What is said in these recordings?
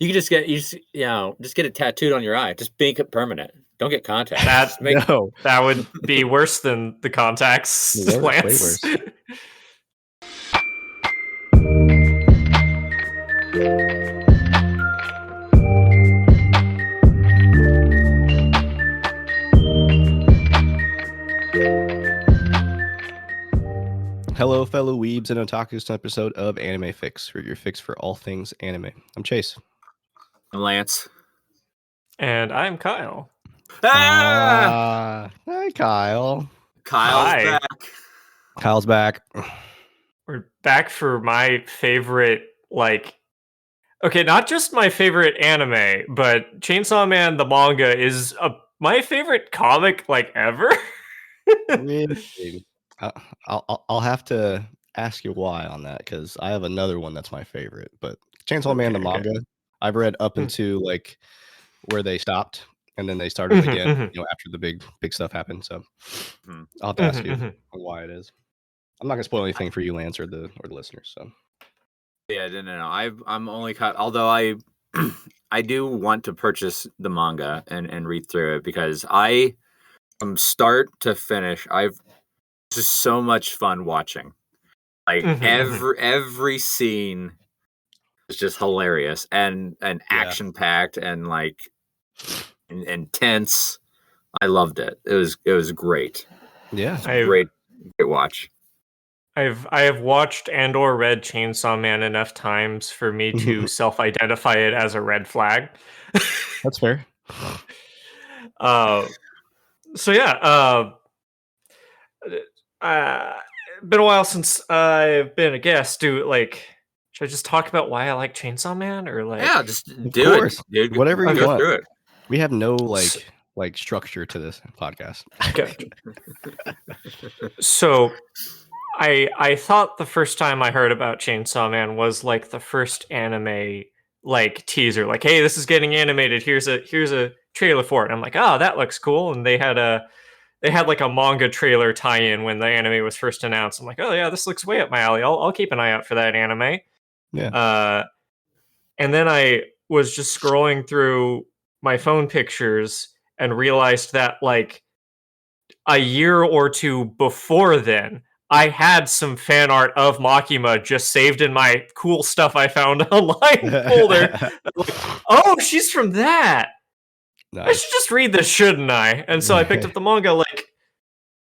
You can just get it tattooed on your eye. Just make it permanent. Don't get contacts. That would be worse than the contacts. Way worse. Hello, fellow weebs and otakus, an episode of Anime Fix, for your fix for all things anime. I'm Chase. I'm Lance. And I'm Kyle. Hi, Kyle. Kyle's back. Kyle's back. We're back for my favorite, not just my favorite anime, but Chainsaw Man, the manga, is my favorite comic, ever. Really? I'll have to ask you why on that, because I have another one that's my favorite. But Chainsaw Man, the manga, I've read up into where they stopped, and then they started again, after the big stuff happened. So I'll have to ask you why it is. I'm not gonna spoil anything for you, Lance, or the listeners. So yeah, no. I'm only caught. Although I do want to purchase the manga and read through it, because from start to finish, I've just so much fun watching. Every scene is just hilarious and action packed and intense. I loved it. It was great. Yeah, great watch. I have watched and or read Chainsaw Man enough times for me to self-identify it as a red flag. That's fair. Been a while since I've been a guest. Should I just talk about why I like Chainsaw Man, or just do it, dude. Whatever you want. Through it. We have no structure to this podcast. Gotcha. So I thought the first time I heard about Chainsaw Man was the first anime teaser, hey, this is getting animated, here's a trailer for it. And I'm like, oh, that looks cool. And they had a manga trailer tie-in when the anime was first announced. I'm like, oh yeah, this looks way up my alley. I'll keep an eye out for that anime. Yeah. And then I was just scrolling through my phone pictures and realized that a year or two before then, I had some fan art of Makima just saved in my cool stuff I found online folder. Oh, she's from that. Nice. I should just read this, shouldn't I? And so I picked up the manga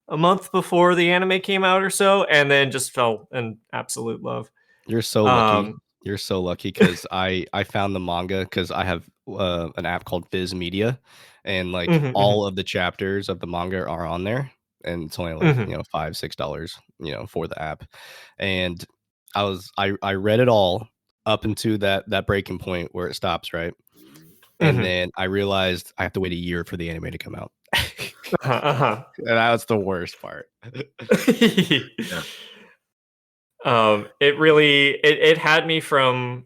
a month before the anime came out or so, and then just fell in absolute love. You're so lucky. You're so lucky, because I found the manga because I have an app called Viz Media, and all of the chapters of the manga are on there, and it's only $5-6 for the app. And I read it all up into that breaking point where it stops, right? And then I realized I have to wait a year for the anime to come out. And that's the worst part. Yeah. It really it had me from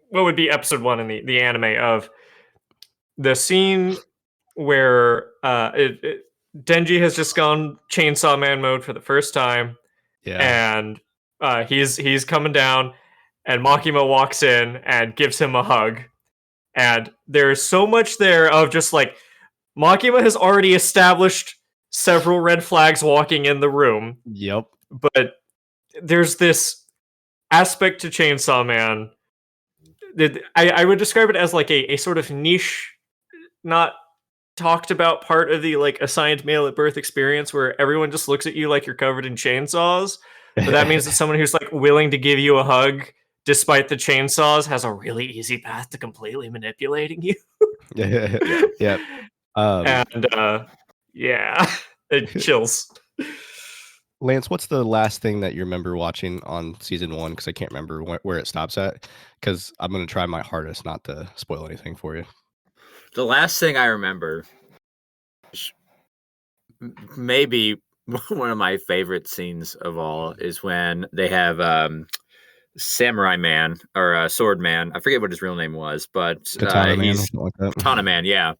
what would be episode 1 in the anime, of the scene where Denji has just gone Chainsaw Man mode for the first time. Yeah. And he's coming down, and Makima walks in and gives him a hug. And there's so much there of just Makima has already established several red flags walking in the room. Yep. But there's this aspect to Chainsaw Man that I would describe it as a sort of niche, not talked about part of the assigned male at birth experience, where everyone just looks at you like you're covered in chainsaws. But that means that someone who's willing to give you a hug despite the chainsaws has a really easy path to completely manipulating you. Yeah. It chills. Lance, what's the last thing that you remember watching on season 1? Because I can't remember where it stops at, because I'm going to try my hardest not to spoil anything for you. The last thing I remember, maybe one of my favorite scenes of all, is when they have Samurai Man, or Sword Man. I forget what his real name was, but Katana Man, he's or like that. Katana Man, yeah.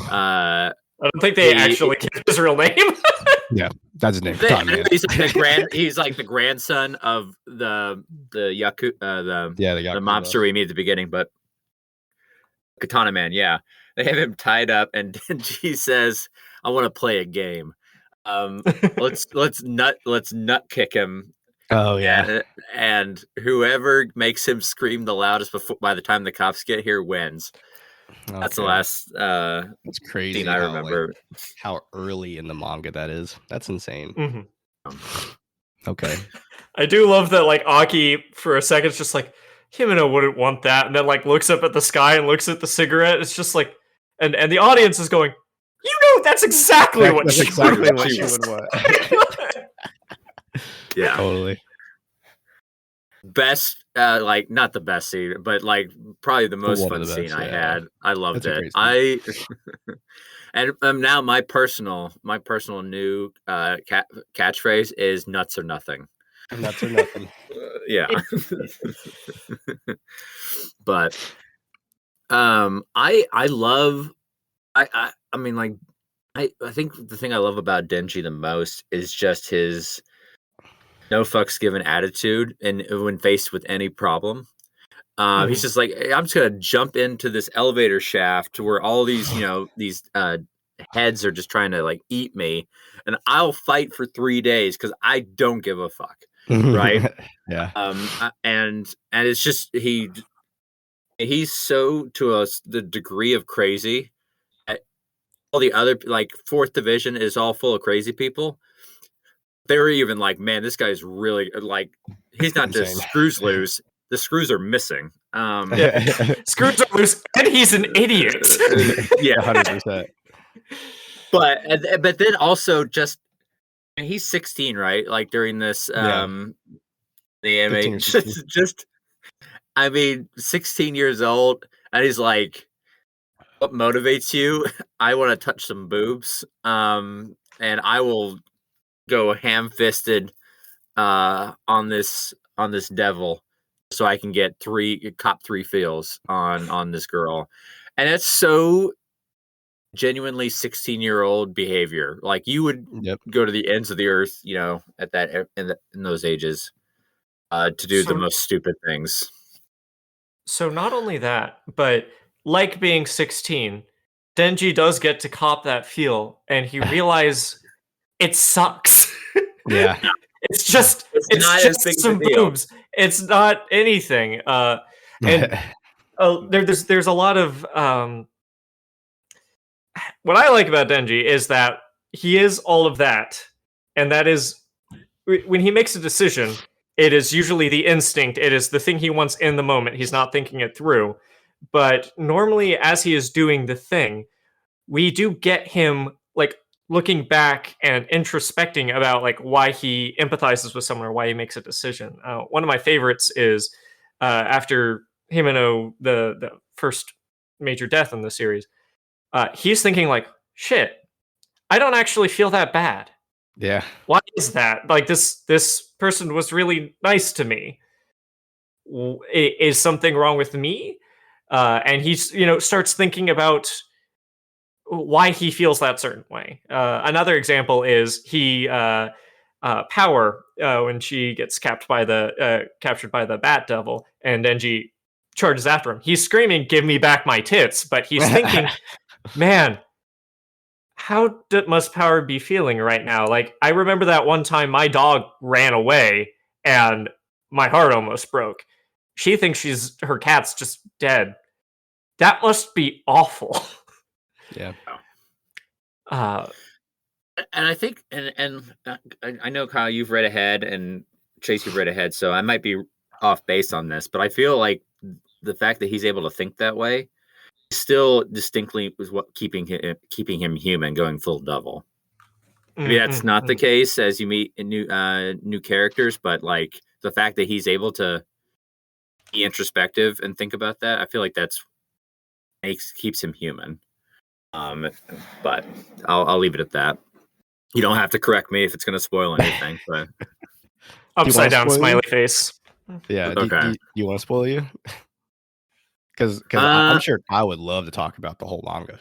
I don't think they actually kept his real name. Yeah, that's his name. He's the grandson of the Yaku, the mobster we meet at the beginning. But Katana Man, yeah. They have him tied up, and Denji says, "I want to play a game. Let's nut kick him." Oh yeah. And whoever makes him scream the loudest by the time the cops get here wins. That's the Okay. last It's crazy scene I remember. how early in the manga that is. That's insane. Okay. I do love that, like, Aki, for a second, is just like, Himeno wouldn't want that, and then, like, looks up at the sky and looks at the cigarette. It's just like, and the audience is going, you know, that's exactly what she would want. Yeah. Totally. Best, like, not the best scene, but, like, probably the most fun scene I had. I loved it. And now my personal new catchphrase is nuts or nothing. Nuts or nothing. Yeah. But I love I mean, like, I think the thing I love about Denji the most is just his no fucks given attitude, and when faced with any problem. He's just like, hey, I'm just gonna jump into this elevator shaft to where all these, these heads are just trying to like eat me, and I'll fight for 3 days because I don't give a fuck, right? Yeah. And it's just he's so to the degree of crazy. All the other, like, fourth division is all full of crazy people. They were even like, man, this guy's really like, he's not just screws loose. The screws are missing. Screws are loose, and he's an idiot. Yeah, 100%. But then also just he's 16, right? Like during this the anime, just I mean, 16 years old, and he's like, what motivates you? I want to touch some boobs, and I will go ham-fisted on this devil, so I can get cop 3 feels on this girl. And it's so genuinely 16-year-old behavior. Like, you would go to the ends of the earth, at that in those ages, to do the most stupid things. So not only that, but like being 16, Denji does get to cop that feel, and he realizes it sucks. Yeah. It's just some boobs. It's not anything. And there's a lot of what I like about Denji is that he is all of that, and that is when he makes a decision, it is usually the instinct. It is the thing he wants in the moment. He's not thinking it through. But normally, as he is doing the thing, we do get him like looking back and introspecting about like why he empathizes with someone or why he makes a decision. One of my favorites is after Himeno, the first major death in the series, he's thinking like, shit, I don't actually feel that bad. Yeah. Why is that? Like, this person was really nice to me. Is something wrong with me? And he's, starts thinking about why he feels that certain way. Another example is Power, when she gets captured by the Bat Devil, and Denji charges after him. He's screaming, "Give me back my tits!" But he's thinking, man, how must Power be feeling right now? Like, I remember that one time my dog ran away and my heart almost broke. She thinks her cat's just dead. That must be awful. Yeah. And I think, and I know, Kyle, you've read ahead, and Chase, you've read ahead, so I might be off base on this, but I feel like the fact that he's able to think that way still distinctly was what keeping him human, going full devil. Maybe that's not the case as you meet new characters, but like the fact that he's able to be introspective and think about that, I feel like that's keeps him human. But I'll leave it at that. You don't have to correct me if it's going to spoil anything. But upside down smiley face. Yeah. Okay. Do you want to spoil you? Because I'm sure I would love to talk about the whole manga.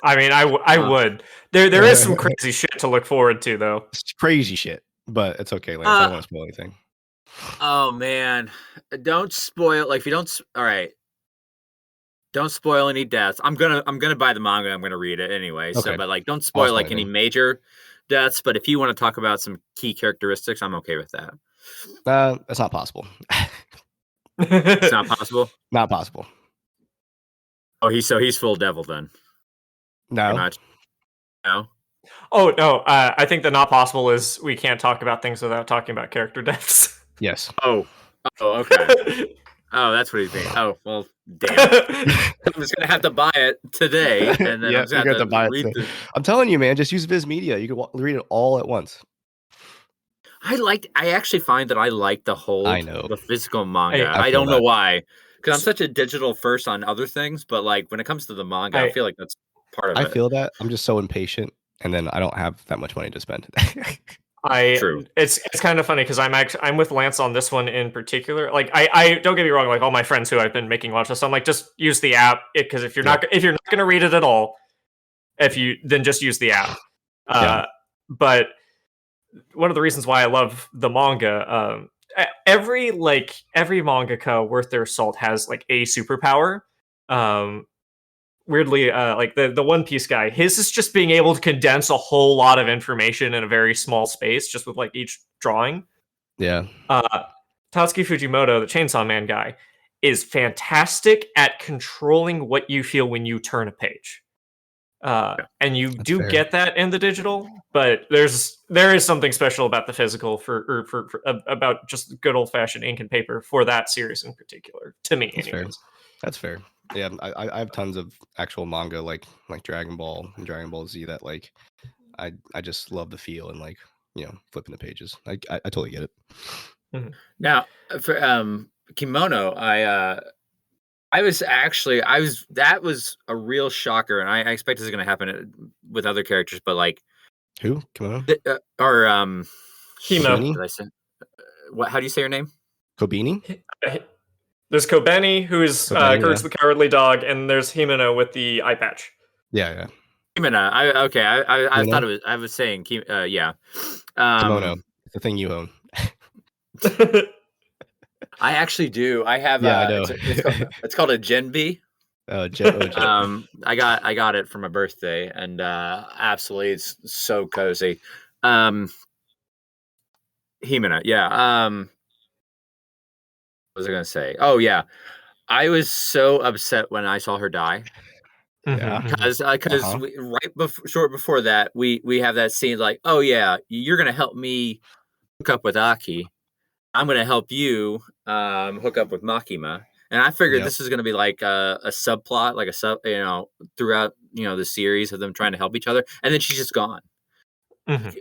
I mean, I would. There is some crazy shit to look forward to, though. It's crazy shit, but it's okay. Lance. I don't want to spoil anything. Oh man, don't spoil. Like, if you don't. All right. don't spoil any deaths. I'm gonna buy the manga. I'm gonna read it anyway. Okay. So, but like, don't spoil like any anything. major deaths. But if you want to talk about some key characteristics, I'm okay with that. That's not possible. It's not possible. Not possible. Oh, he's full devil then. No. Pretty much. No. Oh no, I think the not possible is we can't talk about things without talking about character deaths. Yes. Oh, okay. Oh, that's what he's mean. Oh, well, damn. I'm just gonna have to buy it today, and then Yeah, I'm just gonna have to buy read it. the... I'm telling you, man, just use Viz Media. You can read it all at once. I actually find that I like the the physical manga. I don't know why, because I'm such a digital first on other things, but like when it comes to the manga, I feel like that's part of it. I feel that I'm just so impatient, and then I don't have that much money to spend. True. It's kind of funny because I'm with Lance on this one in particular. Like I don't get me wrong, like all my friends who I've been making watch this, I'm like, just use the app because if you're not gonna read it at all, then just use the app. But one of the reasons why I love the manga, every mangaka worth their salt has like a superpower. Weirdly, like the One Piece guy, his is just being able to condense a whole lot of information in a very small space, just with like each drawing. Yeah. Tatsuki Fujimoto, the Chainsaw Man guy, is fantastic at controlling what you feel when you turn a page. And you get that in the digital, but there is something special about the physical for about just good old fashioned ink and paper for that series in particular. To me, That's fair. Yeah, I have tons of actual manga like Dragon Ball and Dragon Ball Z that like I just love the feel and like flipping the pages. I totally get it. Mm-hmm. Now for Kimono, that was a real shocker, and I expect this is going to happen with other characters, but like who Kimono or Himo. Did I say what? How do you say your name? Kobeni. There's Kobeni, who is Courage the Cowardly Dog, and there's Himeno with the eye patch. Yeah. Himeno. I thought it was. I was saying, yeah. Kimono, the thing you own. I actually do. I have. Yeah, I know. It's called a Genbi. I got it for my birthday, and absolutely, it's so cozy. Himeno, yeah. What was I gonna say? Oh yeah, I was so upset when I saw her die. Yeah, because short before that, we have that scene like, oh yeah, you're gonna help me hook up with Aki. I'm gonna help you hook up with Makima. And I figured this is going to be like a subplot, like throughout, the series of them trying to help each other. And then she's just gone. Mm-hmm.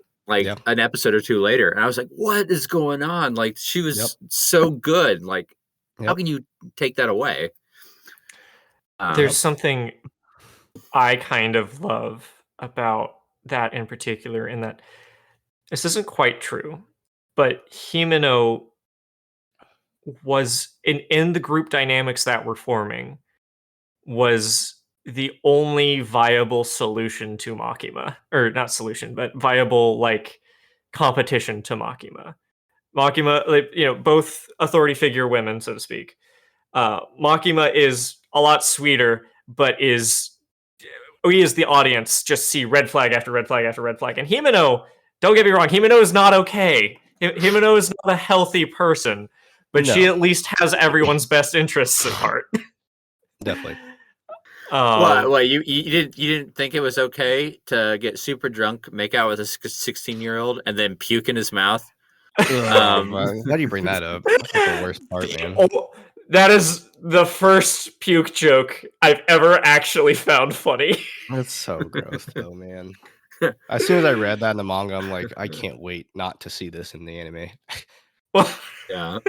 An episode or two later. And I was like, what is going on? Like, she was so good. Like, how can you take that away? There's something I kind of love about that in particular, in that this isn't quite true, but Himeno was in the group dynamics that were forming, was the only viable solution to Makima, or not solution, but viable like competition to Makima. Makima, both authority figure women, so to speak. Makima is a lot sweeter, but we as the audience just see red flag after red flag after red flag. And Himeno, don't get me wrong, Himeno is not okay. Himeno is not a healthy person. But she at least has everyone's best interests at heart. Definitely. What you didn't think it was okay to get super drunk, make out with a 16-year-old, and then puke in his mouth? How do you bring that up? That's the worst part, man. Oh, that is the first puke joke I've ever actually found funny. That's so gross, though, man. As soon as I read that in the manga, I'm like, I can't wait not to see this in the anime. Well, yeah.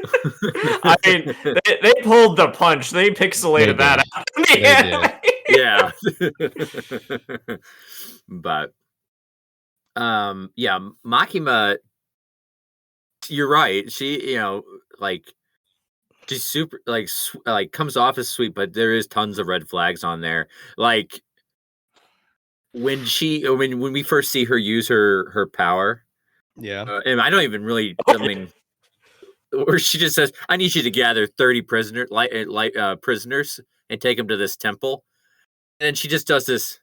I mean, they pulled the punch. They pixelated that out. Yeah. But Makima, you're right. She, she's super like comes off as sweet, but there is tons of red flags on there. Like when we first see her use her power. Yeah. And I don't even really or she just says, I need you to gather 30 prisoners. and take him to this temple. And she just does this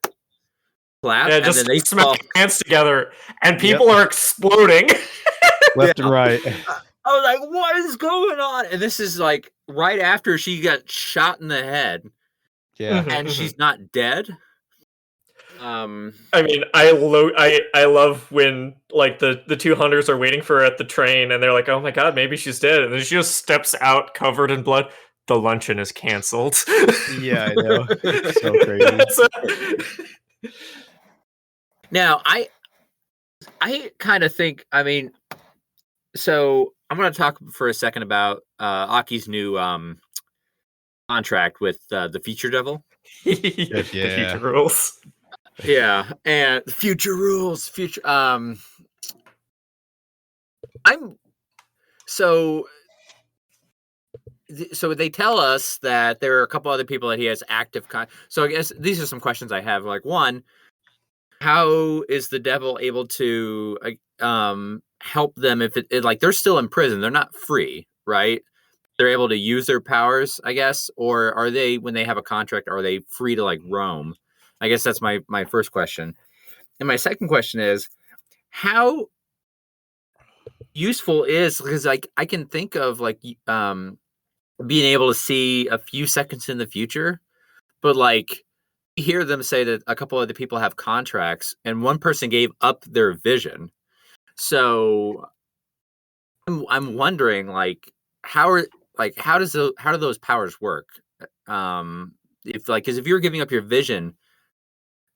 clap, Yeah, and just then they smack fall. hands together, and people are exploding. Left and right. I was like, what is going on? And this is like right after she got shot in the head. Yeah. And she's not dead. I mean, I love when like the two hunters are waiting for her at the train, and they're like, "Oh my god, maybe she's dead," and then she just steps out covered in blood. The luncheon is canceled. Yeah, I know. So crazy. Now, I kind of think. I mean, so I'm going to talk for a second about Aki's new contract with the Future Devil. The future rules. Yeah, and future rules. Future. So they tell us that there are a couple other people that he has active so I guess these are some questions I have. Like, one, how is the devil able to help them if it like they're still in prison, they're not free, right? They're able to use their powers, I guess, or are they, when they have a contract, are they free to like roam? I guess that's my first question. And my second question is, how useful is, because like I can think of like being able to see a few seconds in the future, but like you hear them say that a couple of the people have contracts and one person gave up their vision. So I'm wondering like how do those powers work? If like, because if you're giving up your vision,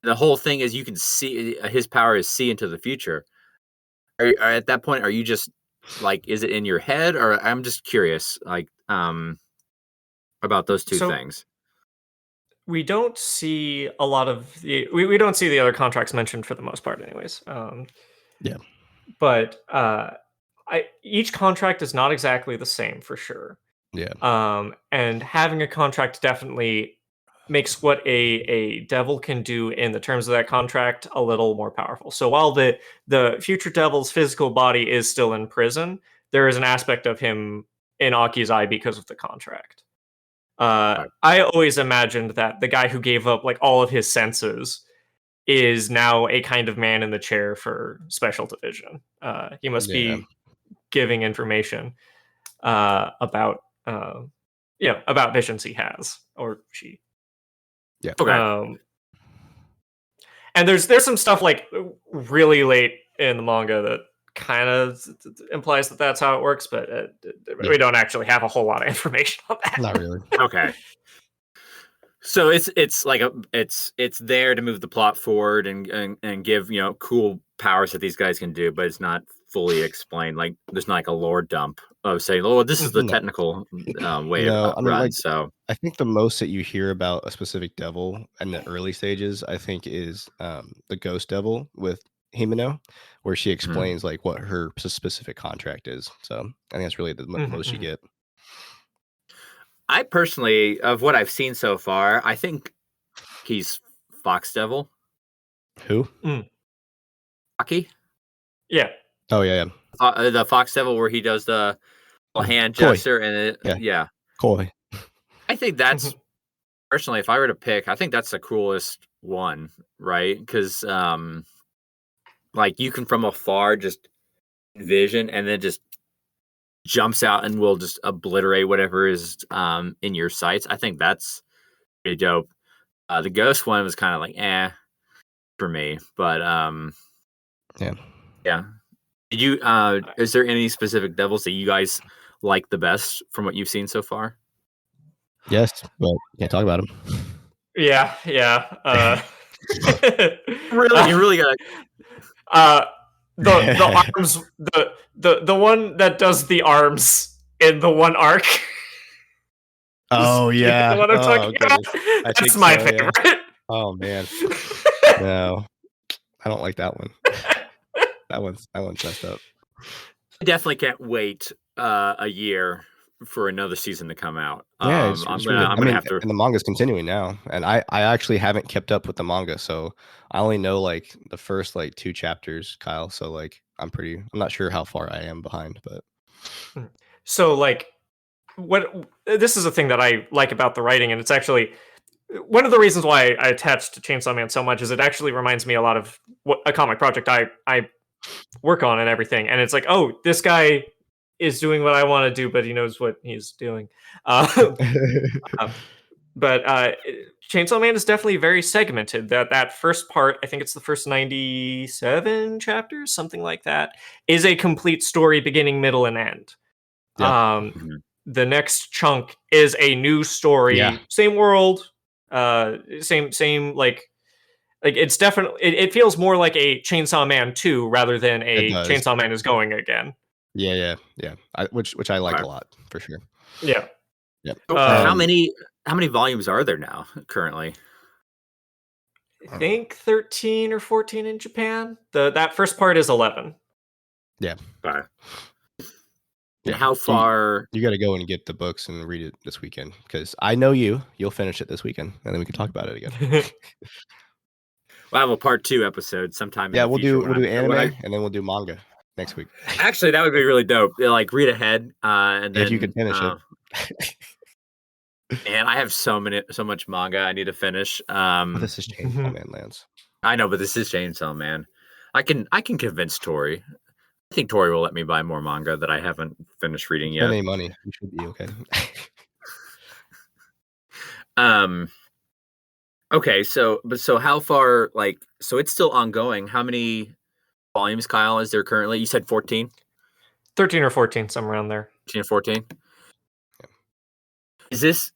the whole thing is you can see, his power is see into the future. Are at that point, are you just like, is it in your head, or I'm just curious like about those two things. We don't see a lot of we don't see the other contracts mentioned for the most part anyways. Yeah. But each contract is not exactly the same for sure. Yeah. And having a contract definitely makes what a devil can do in the terms of that contract a little more powerful. So while the future devil's physical body is still in prison, there is an aspect of him in Aki's eye because of the contract. I always imagined that the guy who gave up like all of his senses is now a kind of man in the chair for special division. He must be giving information about about visions he has, or she. Yeah. Okay. And there's some stuff like really late in the manga that kind of implies that that's how it works, but we don't actually have a whole lot of information on that. Not really. Okay. So it's like it's there to move the plot forward and give cool powers that these guys can do, but it's not fully explained. Like there's not like a lore dump of saying, "Oh, this is the technical way to run." Like, so I think the most that you hear about a specific devil in the early stages, I think, is the ghost devil with Himeno, where she explains like what her specific contract is. So I think that's really the most you get. I personally, of what I've seen so far, I think he's Fox Devil. Who? Aki? Yeah. Oh yeah. The Fox Devil where he does the hand gesture and Koi. I think that's personally, if I were to pick, I think that's the coolest one, right? Because like you can from afar just envision and then just jumps out and will just obliterate whatever is in your sights. I think that's pretty dope. The ghost one was kind of like for me, but yeah. Did you is there any specific devils that you guys like the best from what you've seen so far? Yes, but can't talk about them. Yeah. Really, you really got the arms, the one that does the arms in the one arc. Oh yeah, the one I'm talking about. That's my favorite. Yeah. Oh man, no, I don't like that one. that one's messed up. I definitely can't wait a year for another season to come out. Yeah, I'm gonna have to. And the manga's continuing now, and I actually haven't kept up with the manga, so I only know like the first like 2 chapters, Kyle. So like I'm not sure how far I am behind, but so like this is a thing that I like about the writing, and it's actually one of the reasons why I attached to Chainsaw Man so much is it actually reminds me a lot of what a comic project I work on and everything. And it's like, oh, this guy is doing what I want to do, but he knows what he's doing. Uh, but Chainsaw Man is definitely very segmented. That first part, I think it's the first 97 chapters, something like that, is a complete story, beginning, middle, and end. Yep. The next chunk is a new story, same world, same like it's definitely it feels more like a Chainsaw Man 2 rather than a Chainsaw Man is going again. Yeah. Which I like a lot for sure. Yeah. Yep. How many volumes are there now currently? I think 13 or 14 in Japan. That first part is 11. Yeah. Okay. And how far? You got to go and get the books and read it this weekend because I know you'll finish it this weekend and then we can talk about it again. We'll have a part 2 episode sometime. Yeah, in the future we'll do anime and then we'll do manga next week. Actually, that would be really dope. Like read ahead, and then if you can finish it. And I have so much manga I need to finish. This is Chainsaw Man, Lance. I know, but this is Chainsaw Man. I can convince Tori. I think Tori will let me buy more manga that I haven't finished reading yet. Any money, you should be okay. Okay, so how far? Like, so it's still ongoing. How many volumes, Kyle, is there currently? You said 14? 13 or 14, somewhere around there. 13 or 14. Is this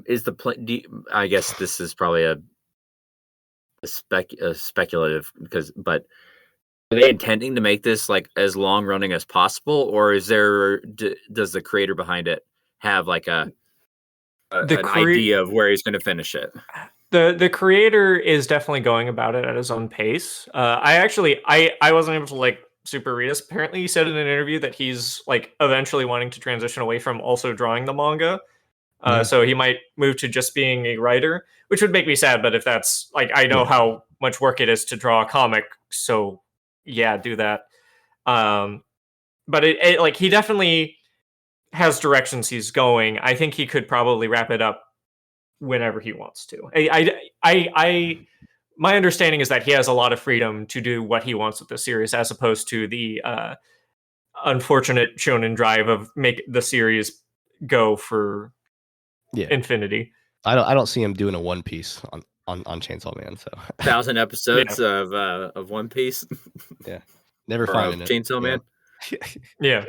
is the I guess this is probably a speculative but are they intending to make this like as long running as possible, or is there does the creator behind it have like an idea of where he's going to finish it? The creator is definitely going about it at his own pace. I wasn't able to like super read this. Apparently, he said in an interview that he's like eventually wanting to transition away from also drawing the manga. So he might move to just being a writer, which would make me sad. But if that's like, I know how much work it is to draw a comic, so yeah, do that. But it like he definitely has directions he's going. I think he could probably wrap it up whenever he wants to. My understanding is that he has a lot of freedom to do what he wants with the series, as opposed to the unfortunate shonen drive of make the series go for infinity. I don't see him doing a One Piece on Chainsaw Man. So 1,000 episodes of One Piece. Yeah, never finding it. Chainsaw Man. Yeah.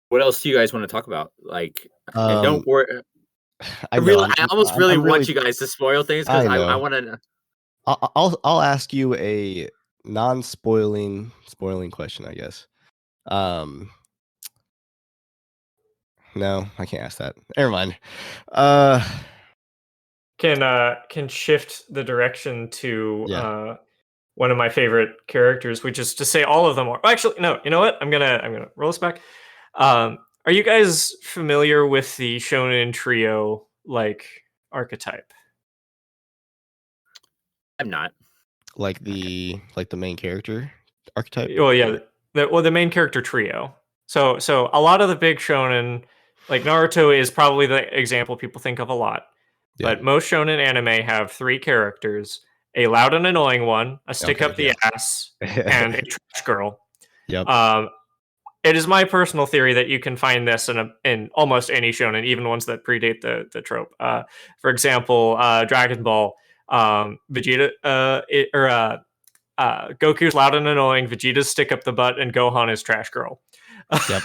What else do you guys want to talk about? Like, don't worry. I almost really want you guys to spoil things because I want to. I'll ask you a spoiling question, I guess. No, I can't ask that. Never mind. Can shift the direction to one of my favorite characters, which is to say all of them are. Actually, no. You know what? I'm gonna roll this back. Are you guys familiar with the shonen trio like archetype? I'm not. Like the main character archetype. Well, yeah. The main character trio. So a lot of the big shonen, like Naruto, is probably the example people think of a lot. Yeah. But most shonen anime have 3 characters: a loud and annoying one, a stick up the ass, and a trash girl. Yep. It is my personal theory that you can find this in almost any shonen, even ones that predate the trope. For example, Dragon Ball, Vegeta, Goku's loud and annoying, Vegeta's stick up the butt, and Gohan is trash girl. Yep,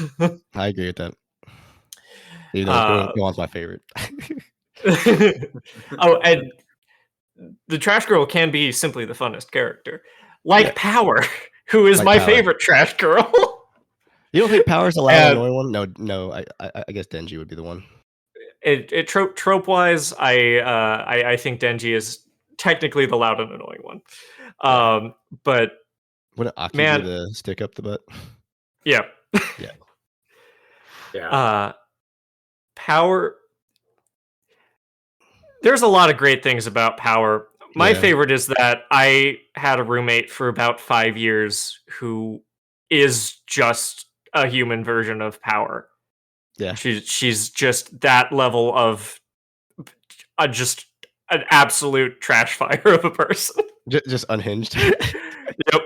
I agree with that. Even though Gohan's my favorite. Oh, and the trash girl can be simply the funnest character, like Power, who is my favorite trash girl. You don't think Power's the loud and annoying one? No. I guess Denji would be the one. It trope wise, I think Denji is technically the loud and annoying one. But wouldn't Aki do the stick up the butt? Yeah. Power. There's a lot of great things about Power. My favorite is that I had a roommate for about 5 years who is just a human version of Power. Yeah. She's just that level of just an absolute trash fire of a person. Just unhinged. Yep.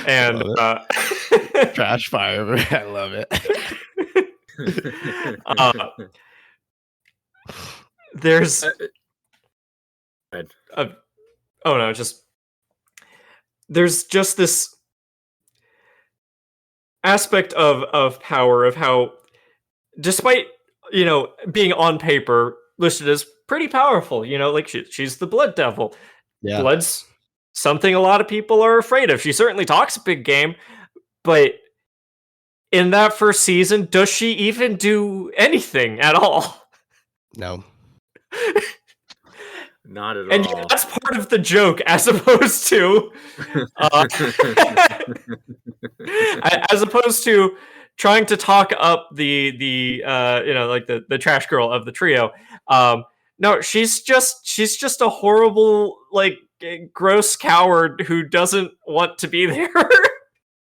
And trash fire. I love it. There's there's just this aspect of Power, of how, despite being on paper listed as pretty powerful, like she's the Blood Devil. Yeah. Blood's something a lot of people are afraid of. She certainly talks a big game, but in that first season, does she even do anything at all? No. Not at and all. And that's part of the joke, as opposed to trying to talk up the trash girl of the trio. No, she's just a horrible, like, gross coward who doesn't want to be there.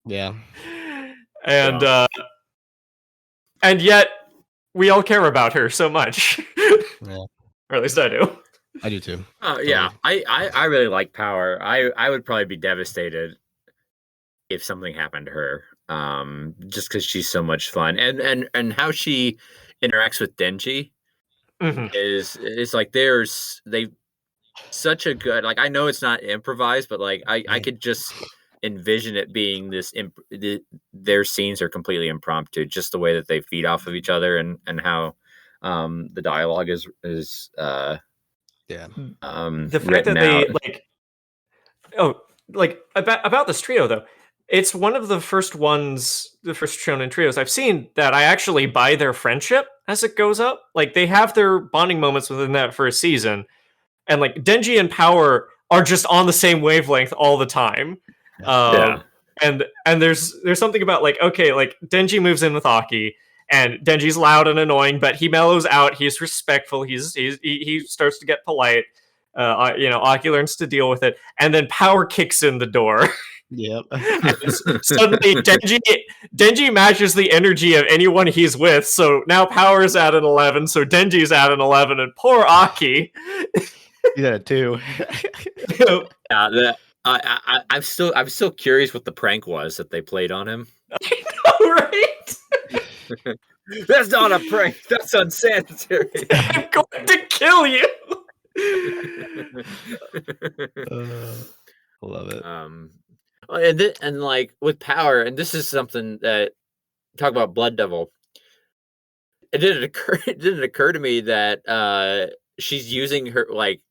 Yeah. And yet we all care about her so much. Yeah. Or at least I do. I do too. Oh yeah, I really like Power. I would probably be devastated if something happened to her. Just because she's so much fun, and how she interacts with Denji is like they such a good, like, I know it's not improvised, but like I could just envision it being this their scenes are completely impromptu, just the way that they feed off of each other and how the dialogue is the fact written that they out. about this trio, though, it's one of the first shonen trios I've seen that I actually buy their friendship as it goes up. Like, they have their bonding moments within that first season, and like Denji and Power are just on the same wavelength all the time. And there's something about, like, okay, like, Denji moves in with Aki, and Denji's loud and annoying, but he mellows out. He's respectful. He starts to get polite. Aki learns to deal with it, and then Power kicks in the door. Yep. Suddenly, Denji matches the energy of anyone he's with. So now Power's at an 11. So Denji's at an 11, and poor Aki. He's at a 2. Yeah. I'm still curious what the prank was that they played on him. I know, right? That's not a prank. That's unsanitary. I'm going to kill you. Love it. And like with Power, and this is something that, talk about Blood Devil. It didn't occur to me that she's using her, like,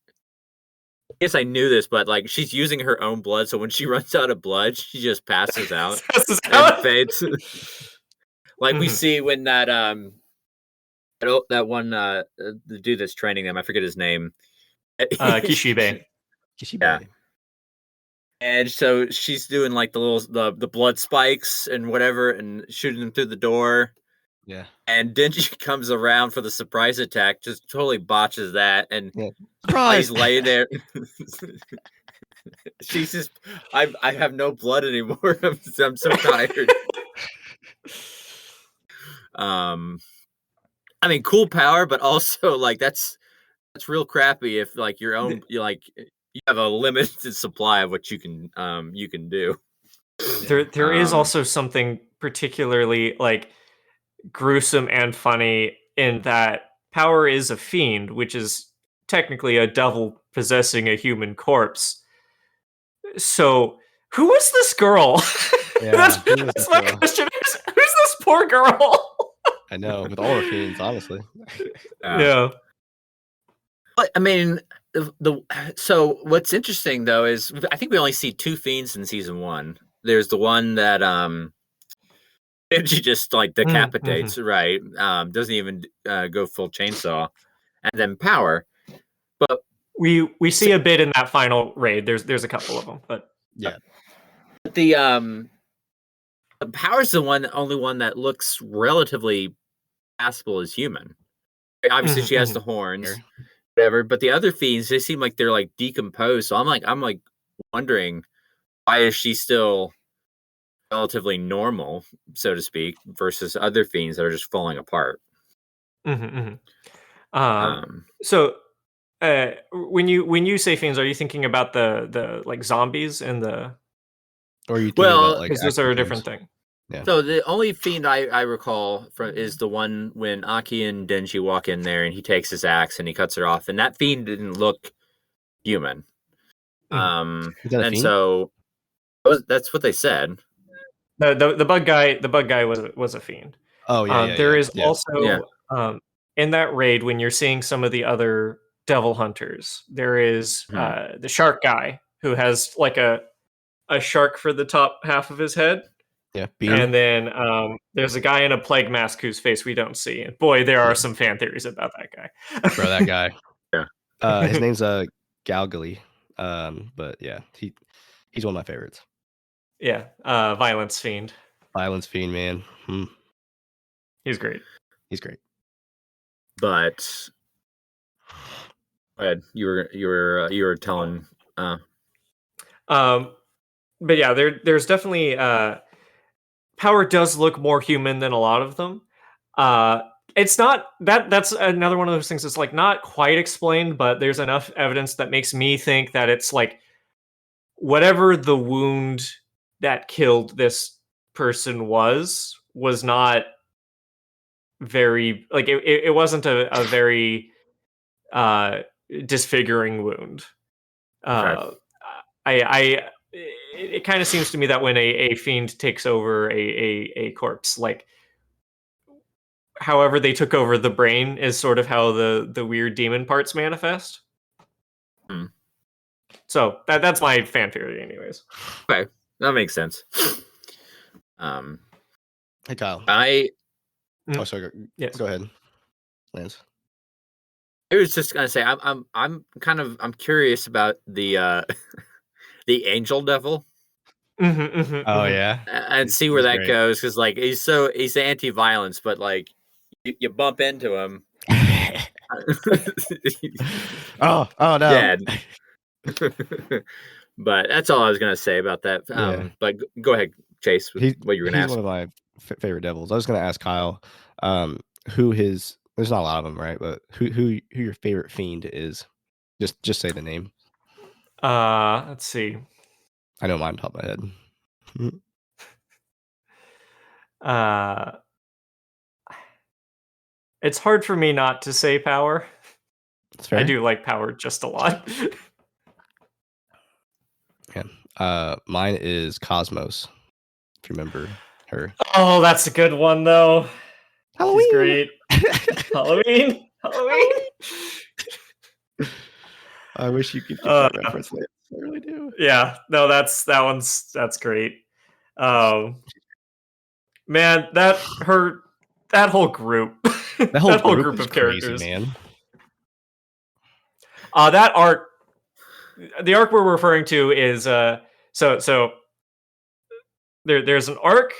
I guess I knew this, but like, she's using her own blood, so when she runs out of blood, she just passes out and fades. Like we see when that one the dude that's training them, I forget his name. Kishibe. Yeah. And so she's doing like the blood spikes and whatever, and shooting them through the door. Yeah. And Denji comes around for the surprise attack, just totally botches that, and he's laying there. She's just, I have no blood anymore. I'm so tired. I mean, cool power, but also like that's real crappy if like you have a limited supply of what you can do. There is also something particularly like gruesome and funny in that Power is a fiend, which is technically a devil possessing a human corpse. So who is this girl? Yeah, that's my question. Who's this poor girl? I know, with all her fiends, honestly. Yeah. But I mean, so what's interesting though is I think we only see 2 fiends in season 1. There's the one that she just like decapitates, right? Doesn't even go full chainsaw, and then Power. But we see a bit in that final raid. There's a couple of them, but yeah. The Power's the only one that looks relatively passable as human. Obviously, she has the horns, whatever. But the other fiends, they seem like they're like decomposed. So I'm like wondering, why is she still relatively normal, so to speak, versus other fiends that are just falling apart. So when you say fiends, are you thinking about the like zombies and the? Or are you thinking about like because those are a different thing. Yeah. So the only fiend I recall is the one when Aki and Denji walk in there and he takes his axe and he cuts it off, and that fiend didn't look human. Is that a And fiend? so that's what they said. The bug guy was a fiend. Oh yeah. There is Yeah. also in that raid when you're seeing some of the other devil hunters, there is the shark guy who has like a shark for the top half of his head. Yeah, beam. And then there's a guy in a plague mask whose face we don't see. And boy, there are some fan theories about that guy. Bro, that guy. Yeah. His name's Galgali. But yeah, he's one of my favorites. Yeah, violence fiend. Violence fiend, man. He's great. He's great. But go ahead. You were telling. But yeah, there's definitely Power does look more human than a lot of them. It's not that's another one of those things that's like not quite explained, but there's enough evidence that makes me think that it's like whatever the wound that killed this person was not very like it wasn't a very disfiguring wound. It kind of seems to me that when a fiend takes over a corpse, like however they took over the brain is sort of how the weird demon parts manifest. So that's my fan theory, anyways. Okay, that makes sense. Hey Kyle. Oh, sorry. Yes. Go ahead, Lance. I was just gonna say I'm curious about the the angel devil. Oh yeah, and see where that goes, because like he's anti-violence, but like you bump into him. oh no. Dead. But that's all I was gonna say about that. But go ahead, Chase. What you were gonna ask? He's one of my favorite devils. I was gonna ask Kyle, who his. There's not a lot of them, right? But who your favorite fiend is? Just say the name. Let's see. I know mine top of my head. It's hard for me not to say Power. That's fair. I do like Power just a lot. Yeah. Mine is Cosmos. If you remember her. Oh, that's a good one though. Halloween. She's great. Halloween. I wish you could get that reference. I really do. Yeah. No, that's great. Man, that whole group. That whole group of crazy, characters, man. That arc, the arc we're referring to is so there's an arc,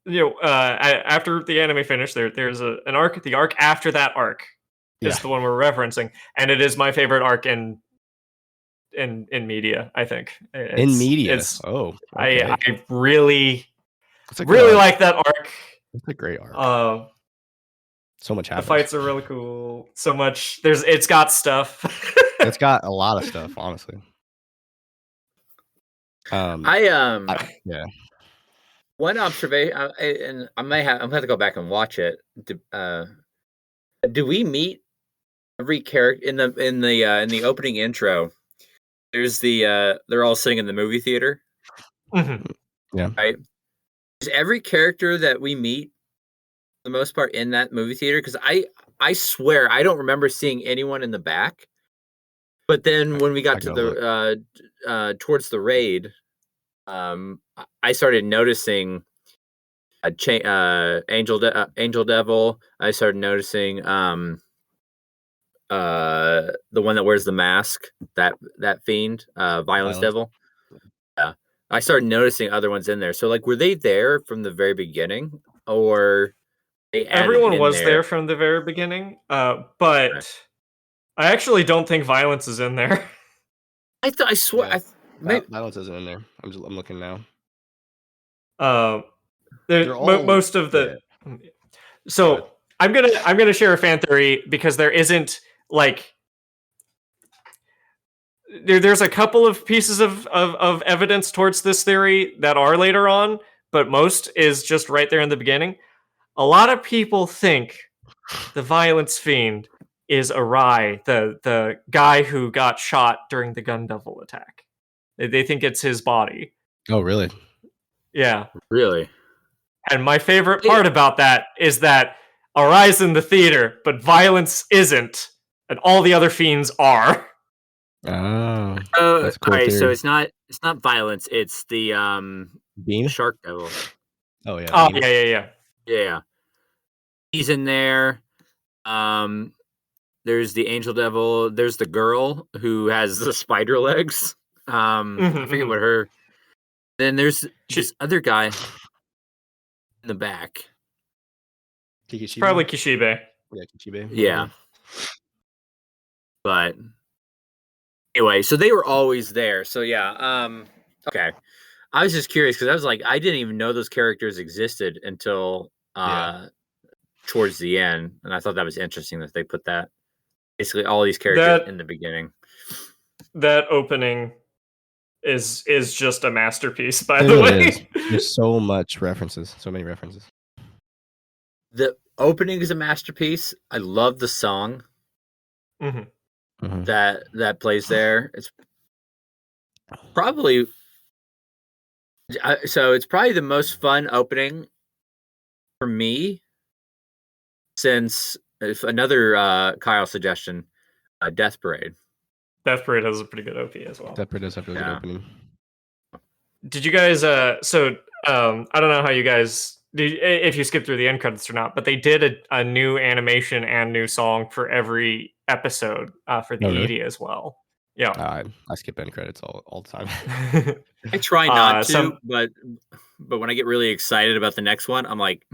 after the anime finished. There's an arc. The arc after that arc is the one we're referencing, and it is my favorite arc in media. I think in media. Okay. I really like that arc. It's a great arc. So much happens. The fights are really cool. So much. It's got stuff. It's got a lot of stuff, honestly. Yeah. One observation, and I'm gonna have to go back and watch it. Do we meet every character in the opening intro? There's they're all sitting in the movie theater. Mm-hmm. Yeah. Right. Is every character that we meet, for the most part, in that movie theater? Because I swear I don't remember seeing anyone in the back. But then when we got to the towards the raid, I started noticing Angel Devil. I started noticing the one that wears the mask, that fiend, Violence Devil. Yeah, I started noticing other ones in there. So like, were they there from the very beginning, or everyone was there from the very beginning? But I actually don't think Violence is in there. I swear, Violence isn't in there. I'm looking now. Most of the so I'm gonna share a fan theory because there isn't like there's a couple of pieces of evidence towards this theory that are later on, but most is just right there in the beginning. A lot of people think the Violence Fiend is Arai, the guy who got shot during the Gun Devil attack. They think it's his body. Oh, really? Yeah. Really? And my favorite part about that is that Arai's in the theater, but Violence isn't, and all the other fiends are. Oh, that's a cool theory. So it's not Violence, it's the Beam? Shark Devil. Oh yeah. Oh Beam. Yeah. He's in there. There's the Angel Devil. There's the girl who has the spider legs. I forget what her. Then there's this other guy in the back. Kishibe? Probably Kishibe. Yeah, Kishibe. Yeah. But anyway, so they were always there. So yeah. Okay. I was just curious because I was like, I didn't even know those characters existed until towards the end, and I thought that was interesting that they put that basically all these characters in the beginning. That opening is just a masterpiece, by the way. There's so many references. The opening is a masterpiece. I love the song that plays there. It's probably the most fun opening for me since another Kyle suggestion, Death Parade. Death Parade has a pretty good OP as well. Death Parade does have a really good opening. Did you guys? I don't know how you guys if you skip through the end credits or not, but they did a new animation and new song for every episode for the ED as well. Yeah, I skip end credits all the time. I try not to, but when I get really excited about the next one, I'm like,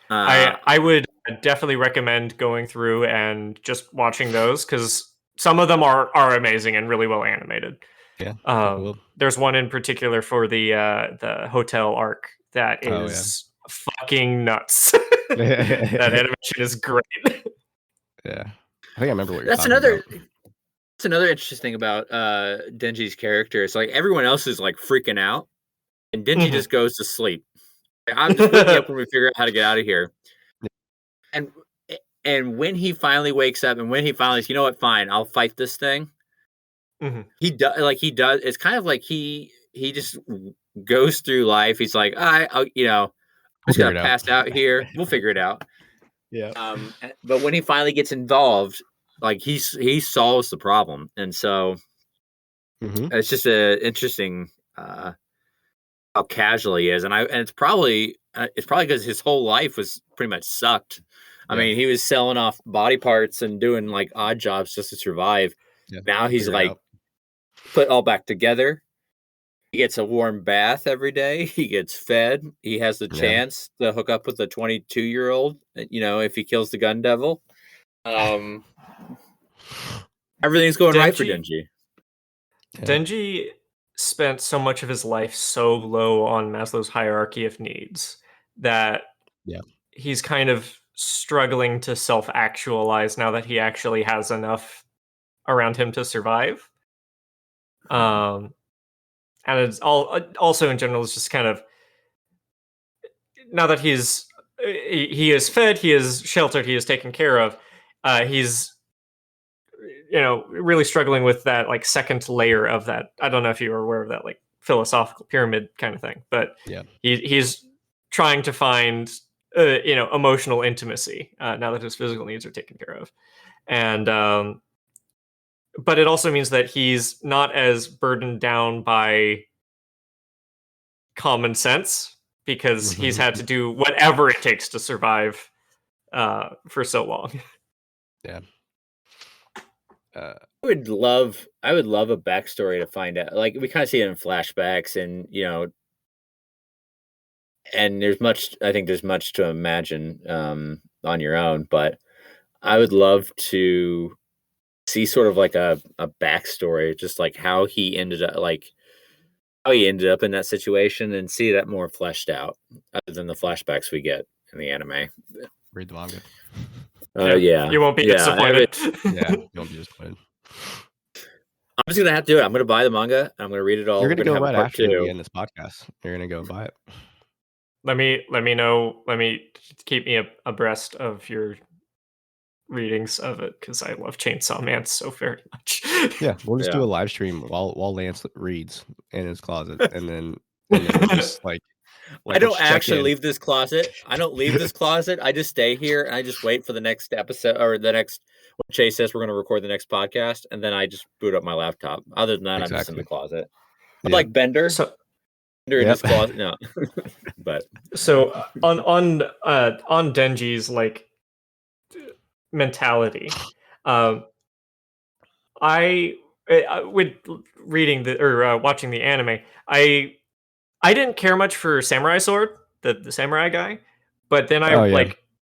I would definitely recommend going through and just watching those because some of them are amazing and really well animated. Yeah. There's one in particular for the hotel arc that is fucking nuts. That animation is great. Yeah, I think I remember what you're talking about. That's another interesting thing about Denji's character. It's like everyone else is like freaking out, and Denji just goes to sleep. I'm just waking up when we figure out how to get out of here. And when he finally wakes up, and when he finally says, you know what, fine, I'll fight this thing. He does. It's kind of like he just goes through life. He's like, I'm just gonna pass out here. We'll figure it out. Yeah. But when he finally gets involved, like he solves the problem, and so it's just interesting how casual he is, and it's probably because his whole life was pretty much sucked. I mean, he was selling off body parts and doing like odd jobs just to survive. Yeah, now he's like put all back together. He gets a warm bath every day. He gets fed. He has the chance to hook up with a 22-year-old, if he kills the gun devil. Everything's going right for Denji. Denji spent so much of his life so low on Maslow's hierarchy of needs that he's kind of struggling to self-actualize now that he actually has enough around him to survive. And it's also in general, it's just kind of now that he is fed, he is sheltered, he is taken care of. He's really struggling with that like second layer of that. I don't know if you were aware of that like philosophical pyramid kind of thing, but he's trying to find emotional intimacy now that his physical needs are taken care of, and but it also means that he's not as burdened down by common sense because he's had to do whatever it takes to survive for so long. Yeah. I would love a backstory to find out. Like we kind of see it in flashbacks, and and I think there's much to imagine on your own, but I would love to see sort of like a backstory, just like how he ended up, like how he ended up in that situation and see that more fleshed out, other than the flashbacks we get in the anime. Read the manga. Yeah, you won't be disappointed. Yeah, you won't be disappointed. I'm just gonna have to do it. I'm gonna buy the manga. I'm gonna read it all. You're We're gonna gonna go have right a part after we 2. end this podcast. You're gonna go buy it. Let me know. Let me keep me abreast of your readings of it because I love Chainsaw Man so very much. Yeah, we'll just do a live stream while Lance reads in his closet, and then we'll just like I don't let's check actually in. leave this closet. I don't leave this closet. I just stay here and I just wait for the next episode or the next when Chase says we're going to record the next podcast, and then I just boot up my laptop. Other than that, I'm just in the closet. I'm like Bender. So, Bender in his closet. No, but so on Denji's like mentality, I with reading or watching the anime, I didn't care much for Samurai Sword, the samurai guy, but then I like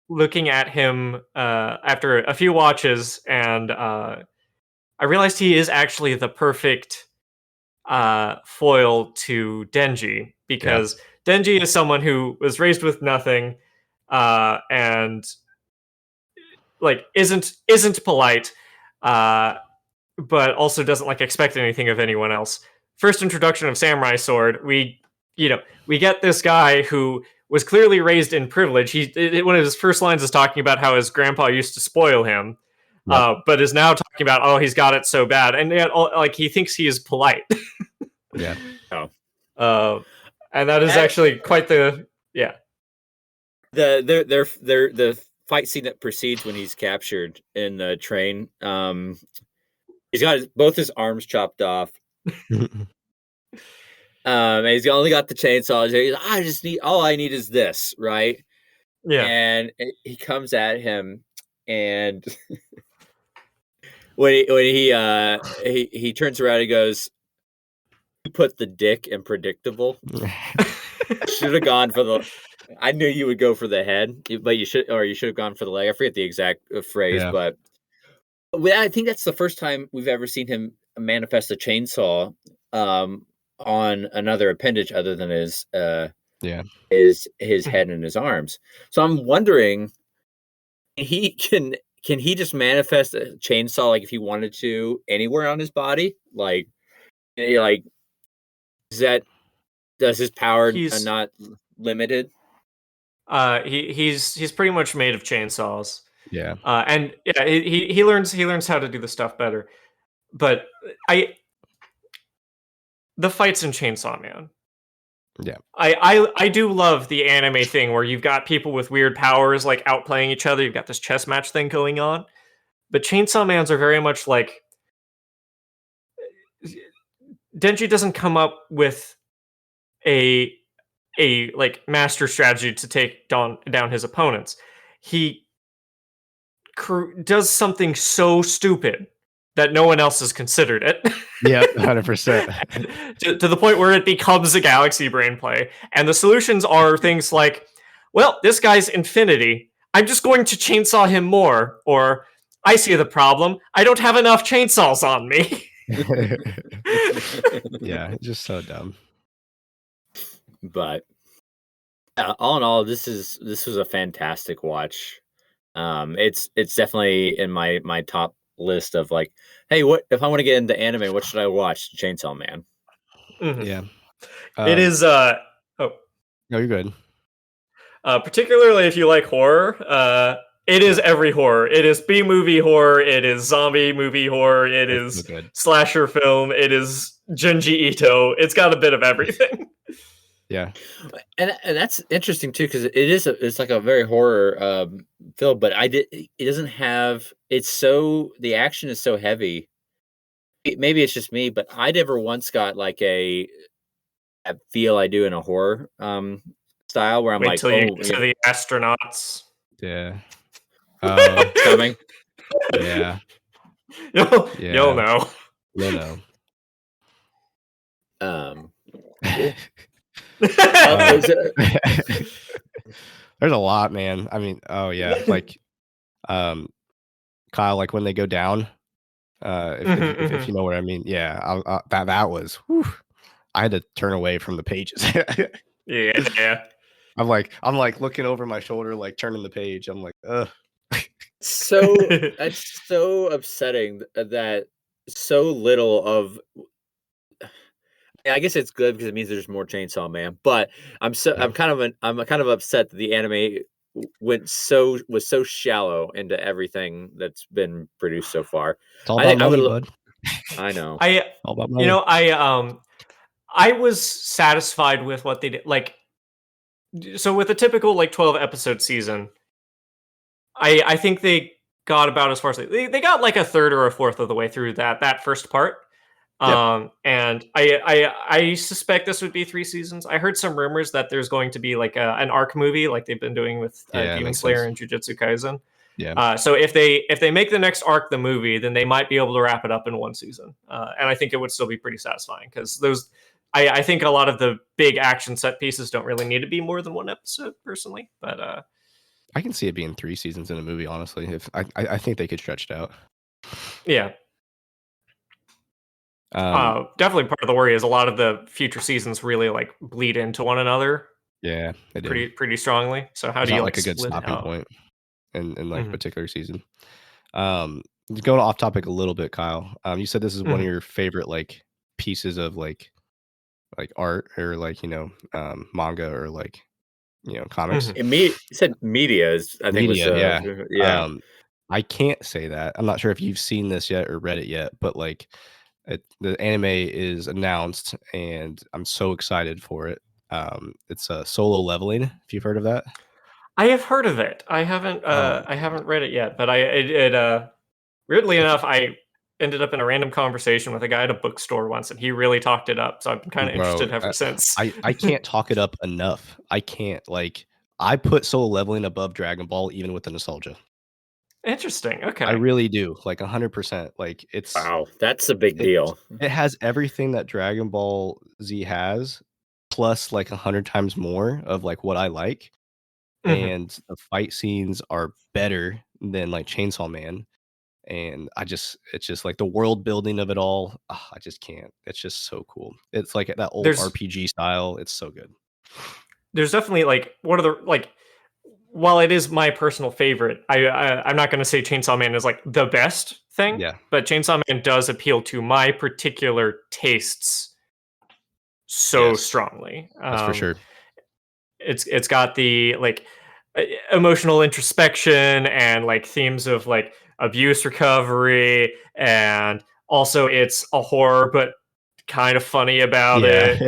looking at him after a few watches, and I realized he is actually the perfect foil to Denji, because Denji is someone who was raised with nothing and like isn't polite, but also doesn't like expect anything of anyone else. First introduction of Samurai Sword, we get this guy who was clearly raised in privilege. One of his first lines is talking about how his grandpa used to spoil him, but is now talking about he's got it so bad, and yet like he thinks he is polite. Yeah. And that is actually quite the the fight scene that precedes when he's captured in the train. He's got both his arms chopped off. And he's only got the chainsaw. All I need is this, right? Yeah. And he comes at him, and when he turns around, he goes, "You put the dick in predictable." Should have gone for the. I knew you would go for the head, but you should have gone for the leg. I forget the exact phrase, but I think that's the first time we've ever seen him manifest a chainsaw on another appendage other than his head and his arms. So I'm wondering, can he just manifest a chainsaw like if he wanted to anywhere on his body? Like does his power not limited? He's pretty much made of chainsaws. Yeah. And yeah, he learns how to do the stuff better. But the fights in Chainsaw Man. Yeah. I do love the anime thing where you've got people with weird powers like outplaying each other. You've got this chess match thing going on. But Chainsaw Mans are very much like Denji doesn't come up with a like master strategy to take down his opponents. He does something so stupid that no one else has considered it. Yeah, 100%. to the point where it becomes a galaxy brain play. And the solutions are things like, well, this guy's infinity. I'm just going to chainsaw him more. Or, I see the problem. I don't have enough chainsaws on me. Yeah, just so dumb. But all in all, this was a fantastic watch. It's definitely in my top list of like, hey, what if I want to get into anime? What should I watch? Chainsaw Man. Mm-hmm. Yeah, it is. No, you're good. Particularly if you like horror. It is every horror. It is B-movie horror. It is zombie movie horror. It is slasher film. It is Junji Ito. It's got a bit of everything. Yeah, and that's interesting too, because it's like a very horror film, but it doesn't have. The action is so heavy. Maybe it's just me, but I never once got like a feel I do in a horror style where I'm Wait till you get to the astronauts. Yeah. Coming. Yeah. You'll know. You'll know. There's a lot, man. I mean, like Kyle, like when they go down, if you know what I mean. Yeah, that was I had to turn away from the pages. Yeah. I'm like looking over my shoulder, like turning the page. I'm like, ugh. So that's so upsetting that so little of. I guess it's good because it means there's more Chainsaw Man. But I'm kind of upset that the anime was so shallow into everything that's been produced so far. It's all about money, bud. I know. All about money. I was satisfied with what they did. Like, so with a typical like 12 episode season, I think they got about as far as they got like a third or a fourth of the way through that first part. And I suspect this would be 3 seasons. I heard some rumors that there's going to be like an arc movie, like they've been doing with Demon Slayer and Jujutsu Kaisen. Yeah. So if they make the next arc the movie, then they might be able to wrap it up in 1 season. And I think it would still be pretty satisfying because I think a lot of the big action set pieces don't really need to be more than 1 episode, personally. But I can see it being 3 seasons in a movie, honestly. If I think they could stretch it out. Yeah. Definitely part of the worry is a lot of the future seasons really like bleed into one another. Yeah, they do. Pretty strongly. So how do you like a good stopping point in like particular season? Going off topic a little bit, Kyle. You said this is one of your favorite like pieces of like art or like manga or like comics. You said media is I think media, was yeah. I can't say that. I'm not sure if you've seen this yet or read it yet, but like the anime is announced and I'm so excited for it. It's Solo Leveling, if you've heard of that. I have heard of it. I haven't read it yet, but weirdly enough, I ended up in a random conversation with a guy at a bookstore once, and he really talked it up. So I've been kind of interested ever since. I can't talk it up enough. I can't. Like, I put Solo Leveling above Dragon Ball, even with the nostalgia. Interesting. Okay. I really do. Like 100%. Like it's wow. That's a big deal. It has everything that Dragon Ball Z has, plus like 100 times more of like what I like. And the fight scenes are better than like Chainsaw Man. And it's just like the world building of it all. I just can't. It's just so cool. It's like that old RPG style. It's so good. There's definitely like one of the like. While it is my personal favorite, I'm not going to say Chainsaw Man is like the best thing. Yeah. But Chainsaw Man does appeal to my particular tastes so strongly. That's for sure. It's got the like emotional introspection and like themes of like abuse recovery, and also it's a horror but kind of funny about it.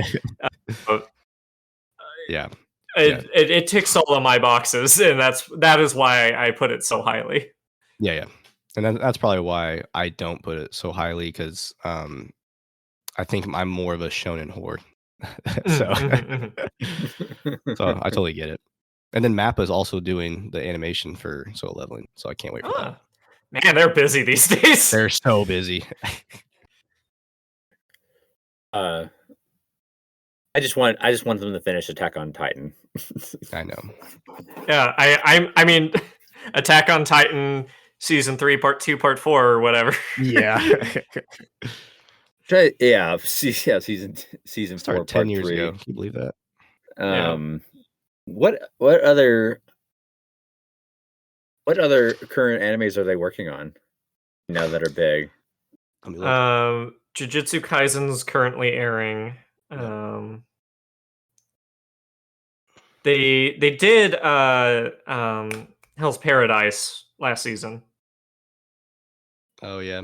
Yeah. It ticks all of my boxes, and that is why I put it so highly. Yeah, and that's probably why I don't put it so highly, because I think I'm more of a shonen whore. So I totally get it. And then Mappa is also doing the animation for Solo Leveling, so I can't wait for that. Man, they're busy these days. They're so busy. I just want them to finish Attack on Titan. I know. Yeah, I mean, Attack on Titan season 3, part 2, part 4, or whatever. Yeah. Season 4, 10 years ago. Can you believe that? What other current animes are they working on now that are big? Jujutsu Kaisen's currently airing. They did Hell's Paradise last season. Oh yeah.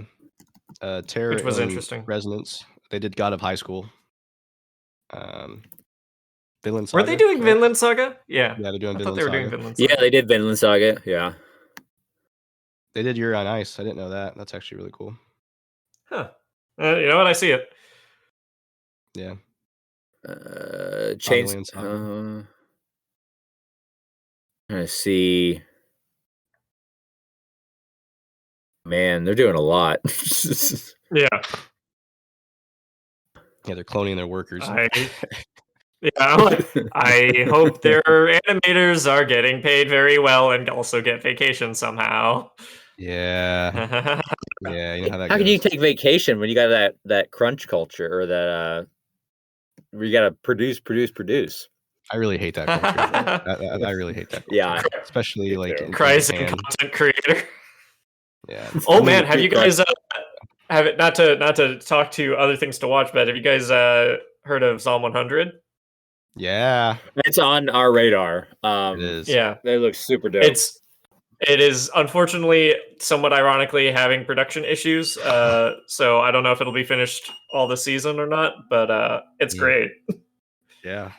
Terror, which was interesting. Resonance. They did God of High School. Vinland Saga. Were they doing Vinland Saga? Yeah. Yeah, they're doing Vinland Saga. I thought they were doing Vinland Saga. Yeah, they did Vinland Saga. Yeah. They did Yuri on Ice. I didn't know that. That's actually really cool. Huh. You know what? I see it. Yeah. Chainsaw. I see. Man, they're doing a lot. Yeah. Yeah, they're cloning their workers. I hope their animators are getting paid very well and also get vacation somehow. Yeah. Yeah, you know how that How goes. can you take vacation when you got that crunch culture or that we gotta produce. I really hate that culture. I really hate that culture. Yeah, especially like in Crying Japan. content creator. Yeah. Oh man, have you guys have it not to talk to other things to watch, but have you guys heard of Psalm 100? Yeah, it's on our radar. it is. Yeah, they look super dope. It is unfortunately somewhat ironically having production issues. So I don't know if it'll be finished all this season or not, but it's great. Yeah.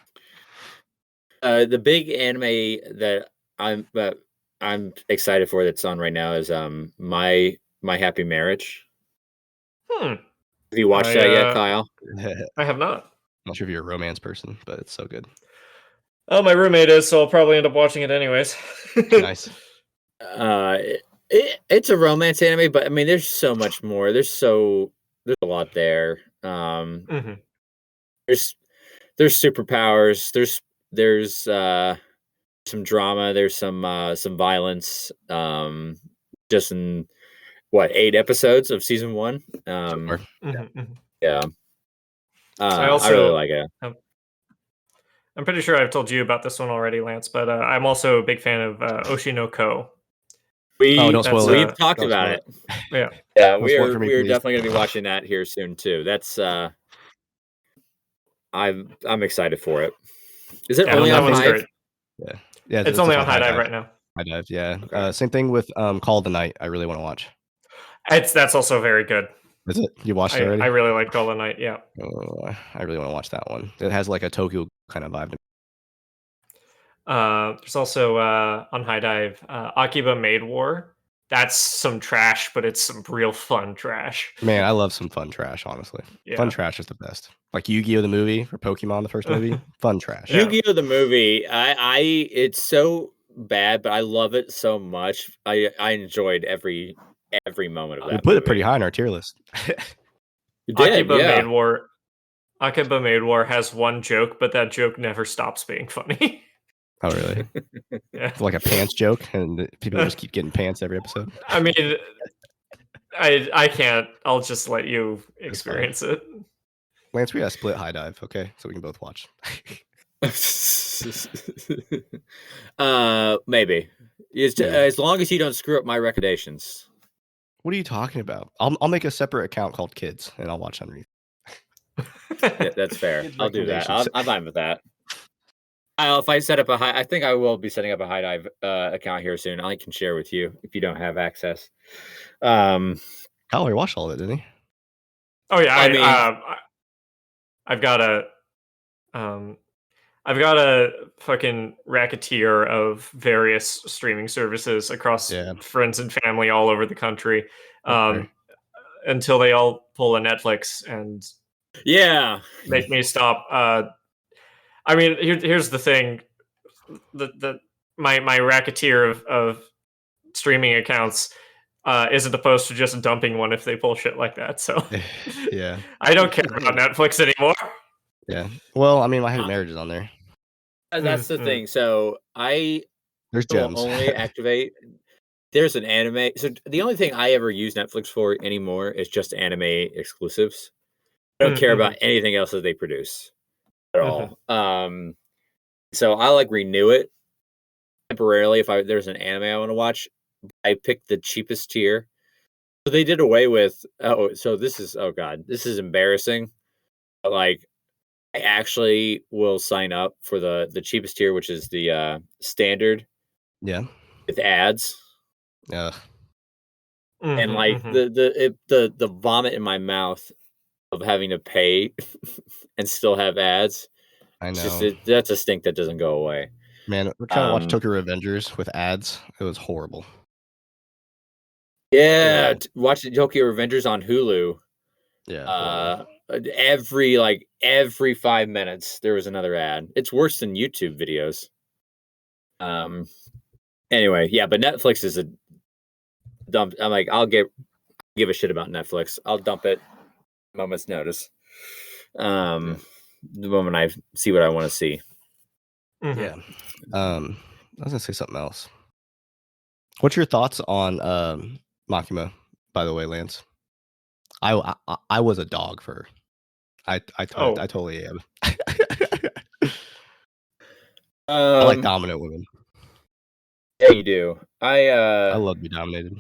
The big anime that I'm excited for that's on right now is My Happy Marriage. Have you watched that yet, Kyle? I have not. I'm not sure if you're a romance person, but it's so good. Oh, my roommate is, so I'll probably end up watching it anyways. Nice. It's a romance anime, but I mean, there's so much more. There's a lot there. There's superpowers. There's some drama. There's some violence. Just in 8 episodes of season 1. Yeah. I really like it. I'm pretty sure I've told you about this one already, Lance, but I'm also a big fan of Oshi no Ko. Don't spoil it. We've talked about it. Yeah. Yeah, we're definitely going to be watching that here soon too. That's I'm excited for it. Is it only on Hive? Yeah, it's only on High Dive right now. High Dive, yeah. Same thing with Call of the Night. I really want to watch. That's also very good. Is it? You watched it already? I really like Call of the Night. Yeah. I really want to watch that one. It has like a Tokyo kind of vibe. There's also on High Dive Akiba Maid War. That's some trash, but it's some real fun trash. Man, I love some fun trash, honestly. Yeah. Fun trash is the best. Like Yu-Gi-Oh! The movie or Pokemon, the first movie. Fun trash. Yeah. Yu-Gi-Oh! The movie, it's so bad, but I love it so much. I enjoyed every moment of that. We put it pretty high on our tier list. You did, Akiba Maid War. Akiba Maid War has one joke, but that joke never stops being funny. Oh, really? Yeah. It's like a pants joke, and people just keep getting pants every episode. I mean, I can't. I'll just let you experience it. Lance, we gotta split High Dive, okay? So we can both watch. Maybe. As long as you don't screw up my recommendations. What are you talking about? I'll make a separate account called Kids, and I'll watch on Yeah, that's fair. I'll do that. I'm fine with that. If I set up I think I will be setting up a High Dive account here soon. I can share with you if you don't have access. Kyle watched all of it, didn't he? Oh yeah, I've got a fucking racketeer of various streaming services across friends and family all over the country, until they all pull a Netflix and make me stop. I mean, here's the thing: my racketeer of streaming accounts isn't opposed to just dumping one if they pull shit like that. So yeah, I don't care about Netflix anymore. Yeah, well, I mean, My Happy Marriage is on there. That's the thing. So there's gems. Only activate. There's an anime. So the only thing I ever use Netflix for anymore is just anime exclusives. I don't care about anything else that they produce at all. So I renew it temporarily if there's an anime I want to watch. I pick the cheapest tier. So they did away with. This is embarrassing. But I actually will sign up for the cheapest tier, which is the standard. Yeah. With ads. Yeah. And the vomit in my mouth of having to pay and still have ads. I know. That's a stink that doesn't go away. Man, we're trying to watch Tokyo Revengers with ads. It was horrible. Yeah, watching Tokyo Revengers on Hulu. Yeah. Every 5 minutes there was another ad. It's worse than YouTube videos. Anyway, yeah, but Netflix is a dump. I'm I'll give a shit about Netflix. I'll dump it at a moment's notice. The moment I see what I want to see. Yeah. I was gonna say something else. What's your thoughts on Makima, by the way, Lance? I was a dog for her. I totally am. I like dominant women. Yeah, you do. I love to be dominated.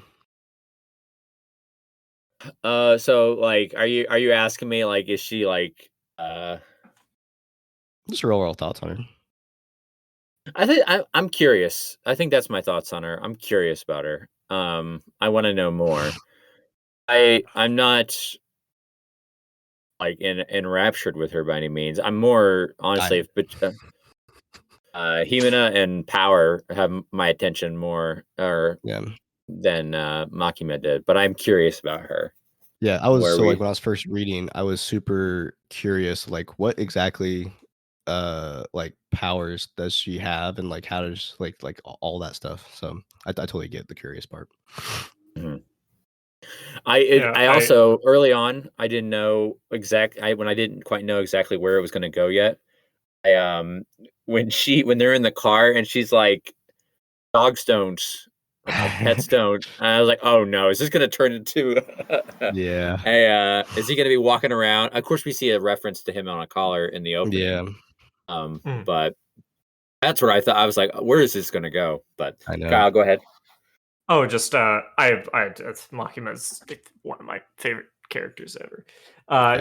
So like, are you asking me like, is she like, Just real world thoughts on her. I think I'm curious. I think that's my thoughts on her. I'm curious about her. I want to know more. I'm not like enraptured with her by any means. I'm more honestly, Himena and Power have my attention more, or than Makima did. But I'm curious about her. Yeah, I was like when I was first reading, I was super curious, like what exactly like powers does she have, and like how does like all that stuff. So I totally get the curious part. Mm-hmm. I also early on I didn't know when I didn't quite know exactly where it was going to go yet. When they're in the car and she's like, dog stones, like pet stone, I was like, oh no, is this going to turn into is he going to be walking around? Of course we see a reference to him on a collar in the opening. But that's what I thought. I was like, where is this going to go? But I know. Kyle, go ahead. Oh, just Makima's one of my favorite characters ever.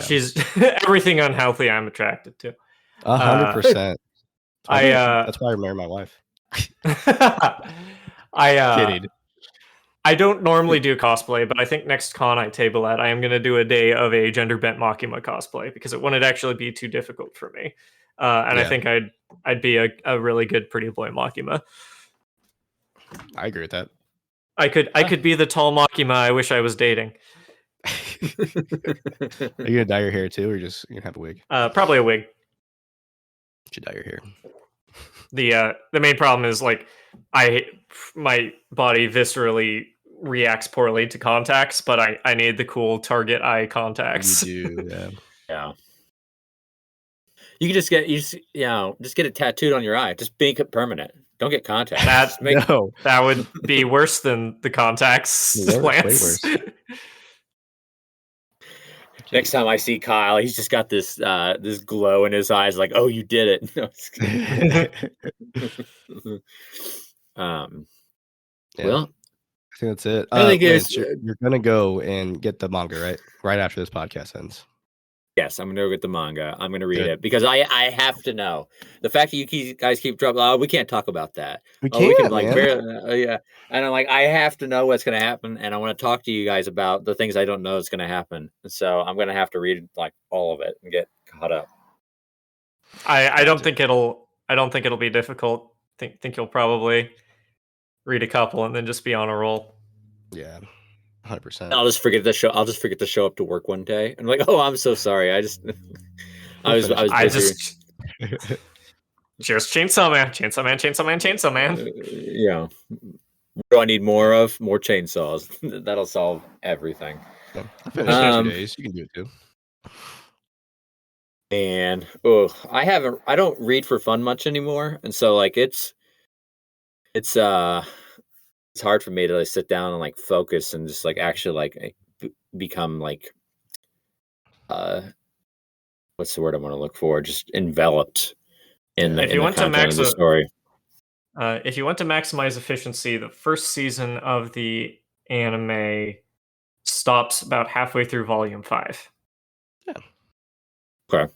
She's everything unhealthy I'm attracted to. 100%. That's why I married my wife. Kidding. I don't normally do cosplay, but I think next con I table at, I am going to do a day of a gender bent Makima cosplay because it wouldn't actually be too difficult for me, and I think I'd be a really good pretty boy Makima. I agree with that. I could be the tall Makima I wish I was dating. Are you gonna dye your hair too, or just you gonna have a wig? Probably a wig. You should dye your hair. The main problem is like my body viscerally reacts poorly to contacts, but I need the cool target eye contacts. You do, yeah. You can just get it tattooed on your eye. Just make it permanent. Don't get contacts. That would be worse than the contacts. Way worse. Next time I see Kyle, he's just got this this glow in his eyes, like, oh, you did it. Well, I think that's it. Lance, you're gonna go and get the manga, right after this podcast ends. Yes, I'm gonna go get the manga. I'm gonna read it because I have to know. The fact that you guys keep dropping, we can't talk about that. We can like yeah. And I'm like, I have to know what's gonna happen, and I want to talk to you guys about the things I don't know is gonna happen. So I'm gonna have to read like all of it and get caught up. I don't think it'll be difficult. Think you'll probably read a couple and then just be on a roll. Yeah. 100%. I'll just forget to show up to work one day and like, oh, I'm so sorry. I just Chainsaw Man. Yeah. What do I need more of? More chainsaws. That'll solve everything. Yeah. I finished in 2 days. You can do it too. And I don't read for fun much anymore, and so like it's hard for me to like, sit down and like focus and just like actually like become like what's the word I want to look for? Just enveloped in the content of the story. If you want to maximize efficiency, the first season of the anime stops about halfway through volume 5. Yeah. Okay.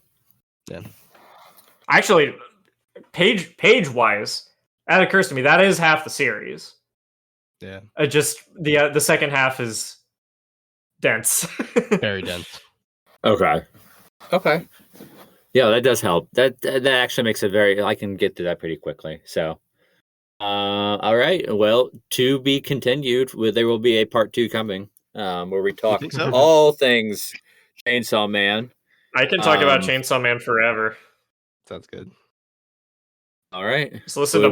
Yeah. Actually, page wise, that occurs to me that is half the series. Yeah. Just the second half is dense. Very dense. Okay. Yeah, that does help. That actually makes it I can get through that pretty quickly. So, all right. Well, to be continued. There will be a part 2 coming, where we talk all things Chainsaw Man. I can talk about Chainsaw Man forever. Sounds good. All right. Just listen to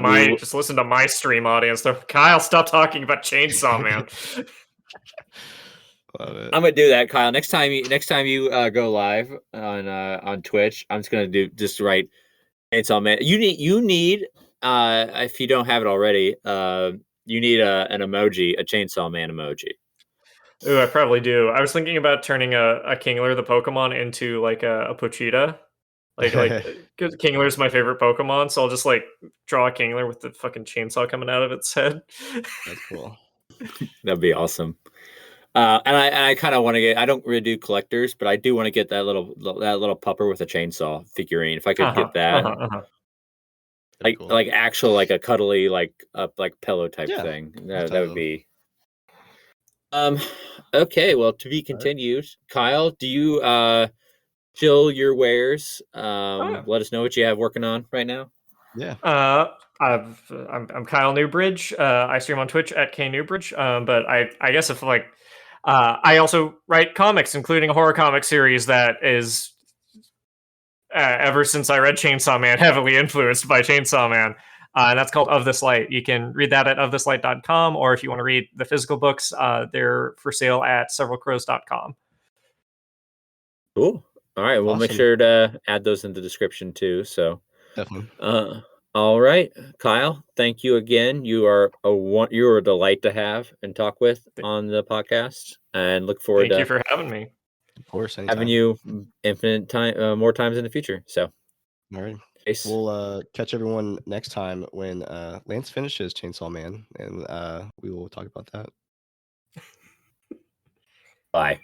my stream audience. Kyle, stop talking about Chainsaw Man. Love it. I'm gonna do that, Kyle. Next time you go live on Twitch, I'm just gonna write Chainsaw Man. You need if you don't have it already, you need an emoji, a Chainsaw Man emoji. Ooh, I probably do. I was thinking about turning a Kingler, the Pokemon, into like a Pochita, Because Kingler's my favorite Pokemon, so I'll just like draw a Kingler with the fucking chainsaw coming out of its head. That's cool. That'd be awesome. And I kind of want to get. I don't really do collectors, but I do want to get that little pupper with a chainsaw figurine. If I could get that, like actual like a cuddly like pillow type thing. That would be. Okay. Well, to be continued. Kyle, do you chill your wares? Let us know what you have working on right now. Yeah. I'm Kyle Newbridge. I stream on Twitch at KNewbridge. But I guess if like I also write comics, including a horror comic series that is ever since I read Chainsaw Man, heavily influenced by Chainsaw Man. And that's called Of This Light. You can read that at ofthislight.com, or if you want to read the physical books, they're for sale at severalcrows.com. Cool. All right, we'll make sure to add those in the description too. So definitely. All right, Kyle. Thank you again. You are a delight to have and talk with on the podcast, and look forward. Thank you for having me. Of course, anytime. Having you infinite time, more times in the future. So, all right. We'll catch everyone next time when Lance finishes Chainsaw Man, and we will talk about that. Bye.